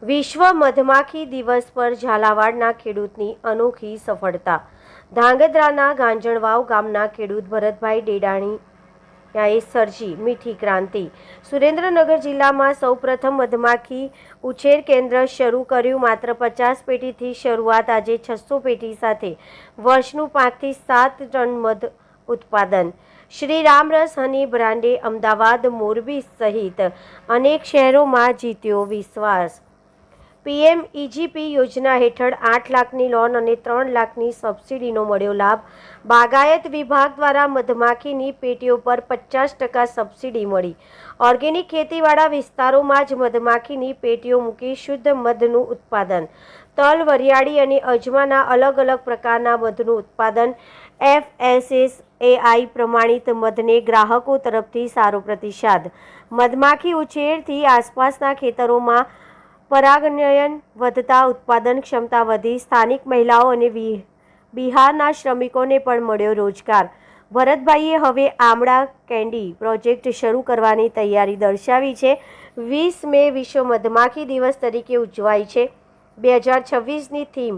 વિશ્વ મધમાખી દિવસ પર ઝાલાવાડના ખેડૂતની અનોખી સફળતા। ધાંગધ્રાના ગાંજણવાવ ગામના ખેડૂત ભરતભાઈ ડેડાણીયાએ સર્જી મીઠી ક્રાંતિ। સુરેન્દ્રનગર જિલ્લામાં સૌપ્રથમ મધમાખી ઉછેર કેન્દ્ર શરૂ કર્યું। માત્ર 50 પેટીથી શરૂઆત, આજે 600 પેટી સાથે વર્ષનું 5 થી 7 ટન મધ ઉત્પાદન। શ્રી રામરસ હની બ્રાન્ડે અમદાવાદ, મોરબી સહિત અનેક શહેરોમાં જીત્યો વિશ્વાસ। પીએમ ઈજીપી યોજના હેઠળ 8 લાખની લોન અને 3 લાખની સબસિડીનો મળ્યો લાભ। બાગાયત વિભાગ દ્વારા મધમાખીની પેટીઓ પર 50% સબસિડી મળી। ઓર્ગેનિક ખેતીવાળા વિસ્તારોમાં જ મધમાખીની પેટીઓ મૂકી શુદ્ધ મધનું ઉત્પાદન। તલ, વરિયાળી અને અજમાના અલગ અલગ પ્રકારના મધનું ઉત્પાદન। FSSAI પ્રમાણિત મધને ગ્રાહકો તરફથી સારો પ્રતિસાદ। મધમાખી ઉછેરથી આસપાસના ખેતરોમાં પરાગનયન વધતા ઉત્પાદન ક્ષમતા વધી। સ્થાનિક મહિલાઓ અને બિહારના શ્રમિકોને પણ મળ્યો રોજગાર। ભરતભાઈએ હવે આમળા કેન્ડી પ્રોજેક્ટ શરૂ કરવાની તૈયારી દર્શાવી છે। 20 મે વિશ્વ મધમાખી દિવસ તરીકે ઉજવાય છે। 2026ની theme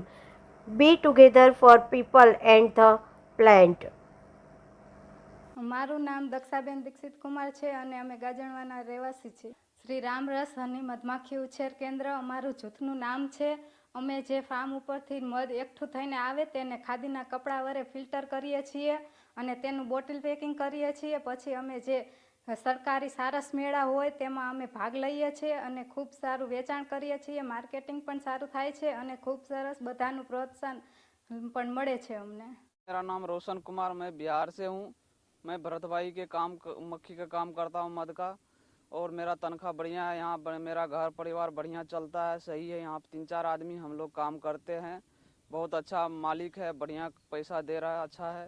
be together for people and the planet. મારું નામ દક્ષાબેન દીક્ષિત કુમાર છે અને અમે ગાજણવાના રહેવાસી છીએ। શ્રી રામરસ હની મધમાખી ઉછેર કેન્દ્ર અમારું જૂથનું નામ છે। અમે જે ફાર્મ ઉપરથી મધ એકઠું થઈને આવે તેને ખાદીના કપડાં વડે ફિલ્ટર કરીએ છીએ અને તેનું બોટલ પેકિંગ કરીએ છીએ। પછી અમે જે સરકારી સારસ મેળા હોય તેમાં અમે ભાગ લઈએ છીએ અને ખૂબ સારું વેચાણ કરીએ છીએ। માર્કેટિંગ પણ સારું થાય છે અને ખૂબ સરસ બધાનું પ્રોત્સાહન પણ મળે છે અમને। मेरा नाम रोशन कुमार, मैं बिहार से हूँ। मैं भरत भाई के मक्खी का काम करता हूँ, मध का, और मेरा तनख्वाह बढ़िया है। यहाँ मेरा घर परिवार बढ़िया चलता है, सही है। यहाँ 3-4 आदमी हम लोग काम करते हैं। बहुत अच्छा मालिक है, बढ़िया पैसा दे रहा है, अच्छा है।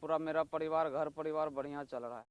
पूरा मेरा परिवार घर परिवार बढ़िया चल रहा है।